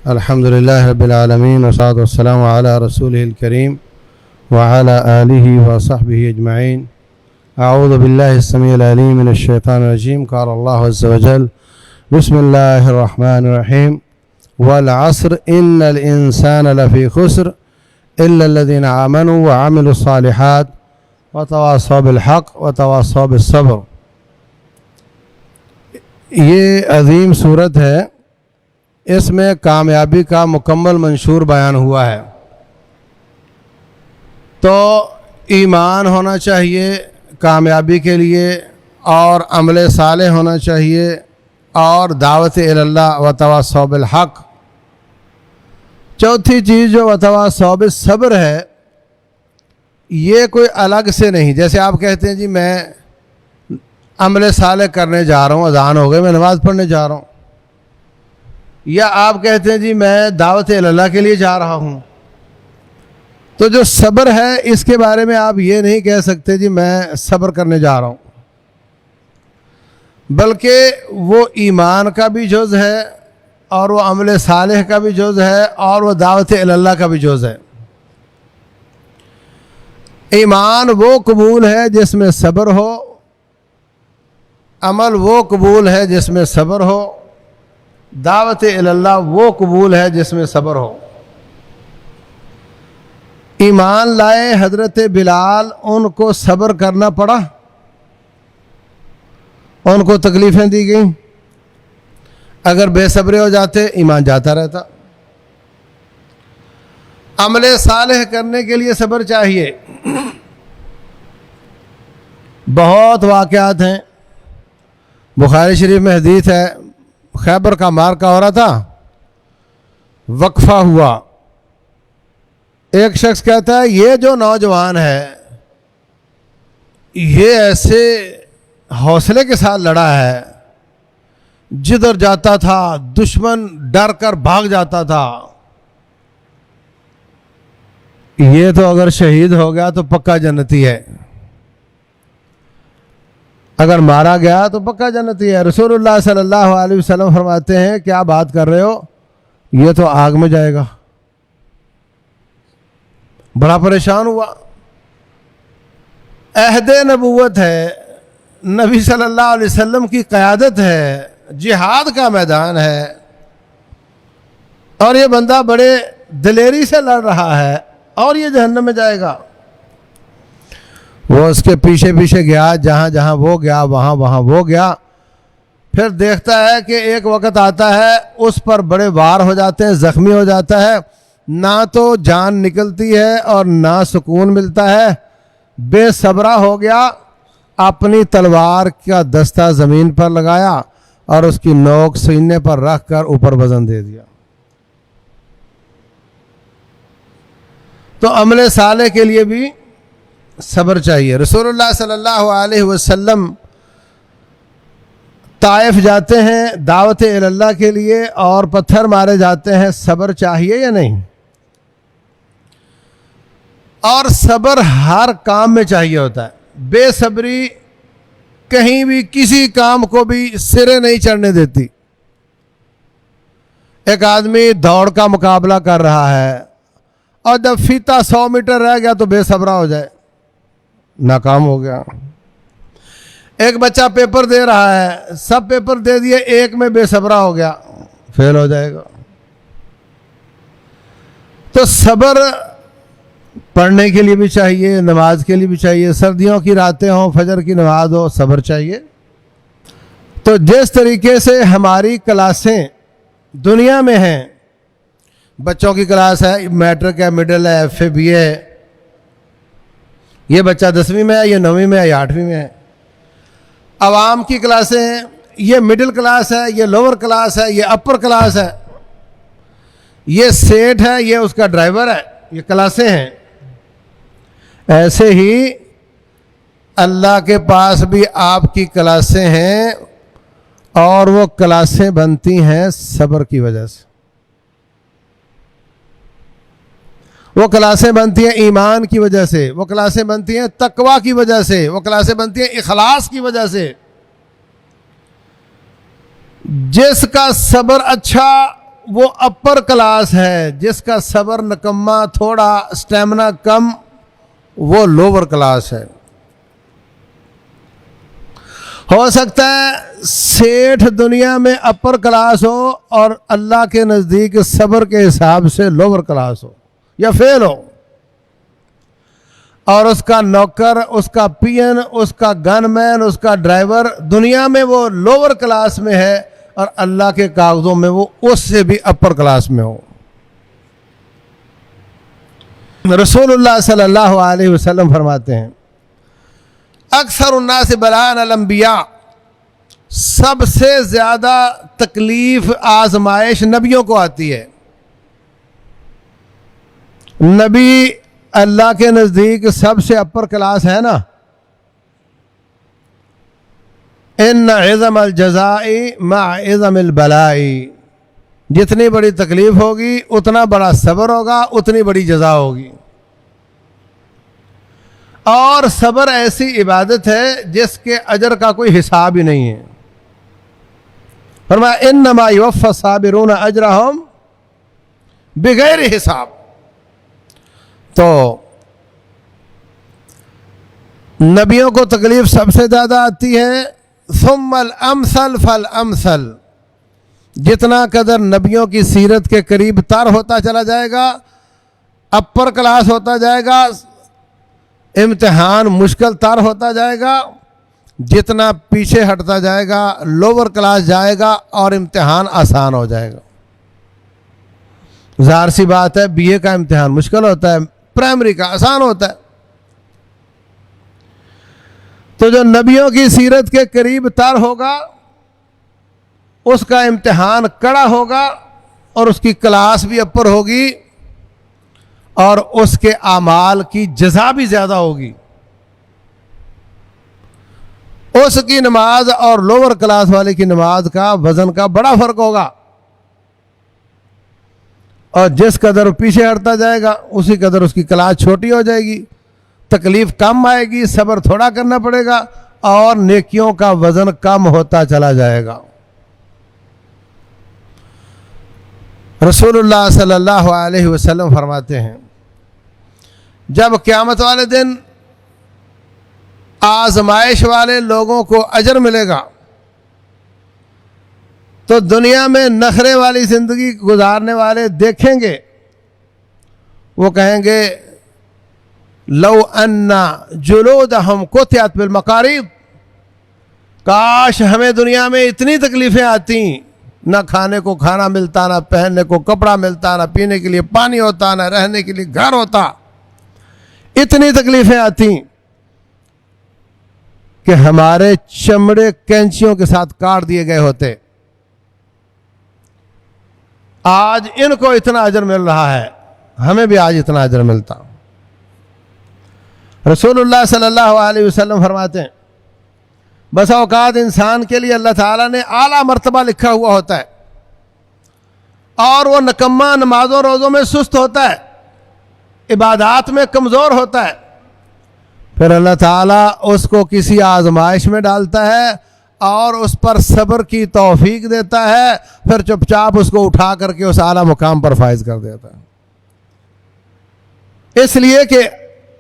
الحمد لله رب العالمين والصلاة والسلام على رسوله الكريم وعلى آله وصحبه أجمعين. أعوذ بالله السميع العليم من الشيطان الرجيم. قال الله عز وجل: بسم الله الرحمن الرحيم. والعصر إن الإنسان لفي خسر إلا الذين آمنوا وعملوا الصالحات وتواصوا بالحق وتواصوا بالصبر. یہ عظیم صورت ہے، اس میں کامیابی کا مکمل منشور بیان ہوا ہے. تو ایمان ہونا چاہیے کامیابی کے لیے، اور عمل صالح ہونا چاہیے، اور دعوت اللہ و تواصوا بالحق. چوتھی چیز جو وتواصوا بالصبر ہے، یہ کوئی الگ سے نہیں. جیسے آپ کہتے ہیں جی میں عمل صالح کرنے جا رہا ہوں، اذان ہو گئی میں نماز پڑھنے جا رہا ہوں، یا آپ کہتے ہیں جی میں دعوت اللہ کے لیے جا رہا ہوں. تو جو صبر ہے اس کے بارے میں آپ یہ نہیں کہہ سکتے جی میں صبر کرنے جا رہا ہوں، بلکہ وہ ایمان کا بھی جز ہے، اور وہ عمل صالح کا بھی جز ہے، اور وہ دعوت اللہ کا بھی جز ہے. ایمان وہ قبول ہے جس میں صبر ہو، عمل وہ قبول ہے جس میں صبر ہو، دعوت اللہ وہ قبول ہے جس میں صبر ہو. ایمان لائے حضرت بلال، ان کو صبر کرنا پڑا، ان کو تکلیفیں دی گئیں. اگر بے صبرے ہو جاتے ایمان جاتا رہتا. عمل صالح کرنے کے لیے صبر چاہیے. بہت واقعات ہیں. بخاری شریف میں حدیث ہے، خیبر کا مارکا ہو رہا تھا، وقفہ ہوا. ایک شخص کہتا ہے یہ جو نوجوان ہے یہ ایسے حوصلے کے ساتھ لڑا ہے، جدھر جاتا تھا دشمن ڈر کر بھاگ جاتا تھا. یہ تو اگر شہید ہو گیا تو پکا جنتی ہے، اگر مارا گیا تو پکا جنتی ہے. رسول اللہ صلی اللہ علیہ وسلم فرماتے ہیں کیا بات کر رہے ہو، یہ تو آگ میں جائے گا. بڑا پریشان ہوا. عہد نبوت ہے، نبی صلی اللہ علیہ وسلم کی قیادت ہے، جہاد کا میدان ہے، اور یہ بندہ بڑے دلیری سے لڑ رہا ہے، اور یہ جہنم میں جائے گا. وہ اس کے پیچھے پیچھے گیا، جہاں جہاں وہ گیا وہاں وہاں وہ گیا. پھر دیکھتا ہے کہ ایک وقت آتا ہے اس پر بڑے وار ہو جاتے ہیں، زخمی ہو جاتا ہے، نہ تو جان نکلتی ہے اور نہ سکون ملتا ہے. بے صبرا ہو گیا، اپنی تلوار کا دستہ زمین پر لگایا اور اس کی نوک سینے پر رکھ کر اوپر وزن دے دیا. تو عمل صالح کے لیے بھی صبر چاہیے. رسول اللہ صلی اللہ علیہ وسلم طائف جاتے ہیں دعوت اللہ کے لیے اور پتھر مارے جاتے ہیں. صبر چاہیے یا نہیں؟ اور صبر ہر کام میں چاہیے ہوتا ہے. بے صبری کہیں بھی کسی کام کو بھی سرے نہیں چڑھنے دیتی. ایک آدمی دوڑ کا مقابلہ کر رہا ہے اور جب فیتا 100 میٹر رہ گیا تو بے صبرا ہو جائے، ناکام ہو گیا. ایک بچہ پیپر دے رہا ہے، سب پیپر دے دیے، ایک میں بے صبرا ہو گیا، فیل ہو جائے گا. تو صبر پڑھنے کے لیے بھی چاہیے، نماز کے لیے بھی چاہیے. سردیوں کی راتیں ہوں، فجر کی نماز ہو، صبر چاہیے. تو جس طریقے سے ہماری کلاسیں دنیا میں ہیں، بچوں کی کلاس ہے، میٹرک ہے، مڈل ہے، ایف اے، بی اے ہے، یہ بچہ 10ویں میں ہے، یہ 9ویں میں ہے، یہ 8ویں میں ہے. عوام کی کلاسیں ہیں، یہ مڈل کلاس ہے، یہ لوور کلاس ہے، یہ اپر کلاس ہے، یہ سیٹ ہے، یہ اس کا ڈرائیور ہے. یہ کلاسیں ہیں. ایسے ہی اللہ کے پاس بھی آپ کی کلاسیں ہیں، اور وہ کلاسیں بنتی ہیں صبر کی وجہ سے. وہ کلاسیں بنتی ہیں ایمان کی وجہ سے، وہ کلاسیں بنتی ہیں تقوی کی وجہ سے، وہ کلاسیں بنتی ہیں اخلاص کی وجہ سے. جس کا صبر اچھا وہ اپر کلاس ہے، جس کا صبر نکما، تھوڑا سٹیمنا کم، وہ لوور کلاس ہے۔ ہو سکتا ہے سیٹھ دنیا میں اپر کلاس ہو اور اللہ کے نزدیک صبر کے حساب سے لوور کلاس ہو یا فیل ہو، اور اس کا نوکر، اس کا پی این، اس کا گن مین، اس کا ڈرائیور دنیا میں وہ لوور کلاس میں ہے اور اللہ کے کاغذوں میں وہ اس سے بھی اپر کلاس میں ہو۔ رسول اللہ صلی اللہ علیہ وسلم فرماتے ہیں اکثر الناس بلاء الانبیاء، سب سے زیادہ تکلیف، آزمائش نبیوں کو آتی ہے۔ نبی اللہ کے نزدیک سب سے اپر کلاس ہے نا۔ ان عظم الجزاء مع عظم البلاء، جتنی بڑی تکلیف ہوگی اتنا بڑا صبر ہوگا، اتنی بڑی جزا ہوگی۔ اور صبر ایسی عبادت ہے جس کے اجر کا کوئی حساب ہی نہیں ہے۔ فرمایا انما یوفی الصابرون اجرہم بغیر حساب۔ تو نبیوں کو تکلیف سب سے زیادہ آتی ہے، ثم الامثل فالامثل، جتنا قدر نبیوں کی سیرت کے قریب تر ہوتا چلا جائے گا، اپر کلاس ہوتا جائے گا، امتحان مشکل تر ہوتا جائے گا، جتنا پیچھے ہٹتا جائے گا لوور کلاس جائے گا اور امتحان آسان ہو جائے گا۔ ظاہر سی بات ہے، بی اے کا امتحان مشکل ہوتا ہے، پرائمری کا آسان ہوتا ہے۔ تو جو نبیوں کی سیرت کے قریب تر ہوگا اس کا امتحان کڑا ہوگا اور اس کی کلاس بھی اپر ہوگی اور اس کے اعمال کی جزا بھی زیادہ ہوگی۔ اس کی نماز اور لوور کلاس والے کی نماز کا وزن کا بڑا فرق ہوگا، اور جس قدر پیچھے ہٹتا جائے گا اسی قدر اس کی کلاس چھوٹی ہو جائے گی، تکلیف کم آئے گی، صبر تھوڑا کرنا پڑے گا اور نیکیوں کا وزن کم ہوتا چلا جائے گا۔ رسول اللہ صلی اللہ علیہ وسلم فرماتے ہیں جب قیامت والے دن آزمائش والے لوگوں کو اجر ملے گا تو دنیا میں نخرے والی زندگی گزارنے والے دیکھیں گے، وہ کہیں گے لو ان جلودہم قطعت بالمقارب، کاش ہمیں دنیا میں اتنی تکلیفیں آتی، نہ کھانے کو کھانا ملتا، نہ پہننے کو کپڑا ملتا، نہ پینے کے لیے پانی ہوتا، نہ رہنے کے لیے گھر ہوتا، اتنی تکلیفیں آتی کہ ہمارے چمڑے کینچیوں کے ساتھ کاٹ دیے گئے ہوتے۔ آج ان کو اتنا اجر مل رہا ہے، ہمیں بھی آج اتنا اجر ملتا۔ رسول اللہ صلی اللہ علیہ وسلم فرماتے ہیں بس اوقات انسان کے لیے اللہ تعالیٰ نے اعلیٰ مرتبہ لکھا ہوا ہوتا ہے اور وہ نکما نمازوں روزوں میں سست ہوتا ہے، عبادات میں کمزور ہوتا ہے، پھر اللہ تعالیٰ اس کو کسی آزمائش میں ڈالتا ہے اور اس پر صبر کی توفیق دیتا ہے، پھر چپ چاپ اس کو اٹھا کر کے اس اعلیٰ مقام پر فائز کر دیتا ہے۔ اس لیے کہ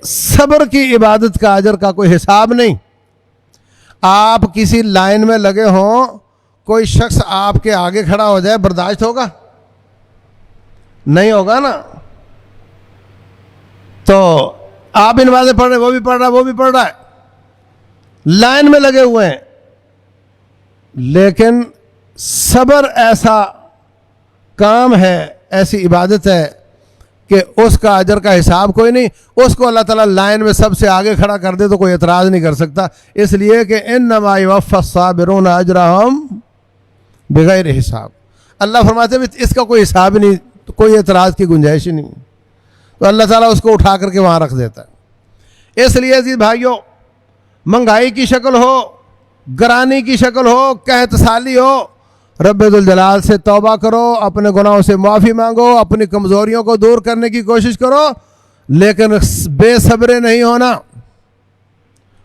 صبر کی عبادت کا اجر کا کوئی حساب نہیں۔ آپ کسی لائن میں لگے ہوں، کوئی شخص آپ کے آگے کھڑا ہو جائے، برداشت ہوگا؟ نہیں ہوگا نا۔ تو آپ بھی نمازیں پڑھ رہے، وہ بھی پڑھ رہا ہے، وہ بھی پڑھ رہا ہے، لائن میں لگے ہوئے ہیں، لیکن صبر ایسا کام ہے، ایسی عبادت ہے کہ اس کا اجر کا حساب کوئی نہیں۔ اس کو اللہ تعالیٰ لائن میں سب سے آگے کھڑا کر دے تو کوئی اعتراض نہیں کر سکتا، اس لیے کہ انما یوفی الصابرون اجرہم بغیر حساب۔ اللہ فرماتے ہیں اس کا کوئی حساب نہیں، تو کوئی اعتراض کی گنجائش ہی نہیں، تو اللہ تعالیٰ اس کو اٹھا کر کے وہاں رکھ دیتا ہے۔ اس لیے عزیز بھائیوں، مہنگائی کی شکل ہو، گرانی کی شکل ہو، قحط سالی ہو، رب ذوالجلال سے توبہ کرو، اپنے گناہوں سے معافی مانگو، اپنی کمزوریوں کو دور کرنے کی کوشش کرو، لیکن بے صبرے نہیں ہونا،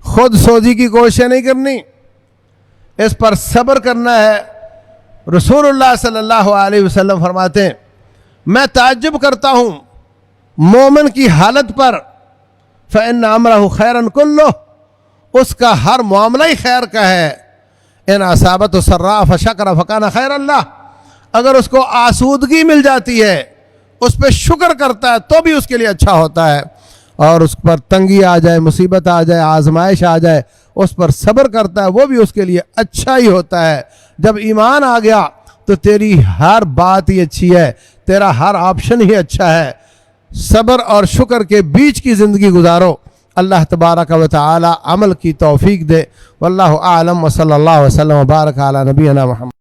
خود سوزی کی کوششیں نہیں کرنی، اس پر صبر کرنا ہے رسول اللہ صلی اللہ علیہ وسلم فرماتے ہیں میں تعجب کرتا ہوں مومن کی حالت پر، فإن امرہ خیرا کلہ، اس کا ہر معاملہ ہی خیر کا ہے، ان اصابت سراء فشکر فکان خیر اللہ، اگر اس کو آسودگی مل جاتی ہے اس پہ شکر کرتا ہے تو بھی اس کے لیے اچھا ہوتا ہے، اور اس پر تنگی آ جائے، مصیبت آ جائے، آزمائش آ جائے، اس پر صبر کرتا ہے وہ بھی اس کے لیے اچھا ہی ہوتا ہے۔ جب ایمان آ گیا تو تیری ہر بات ہی اچھی ہے، تیرا ہر آپشن ہی اچھا ہے۔ صبر اور شکر کے بیچ کی زندگی گزارو، اللہ تبارک و تعالی عمل کی توفیق دے۔ واللہ اعلم، وصلی اللہ وسلم وبارک علی نبینا محمد۔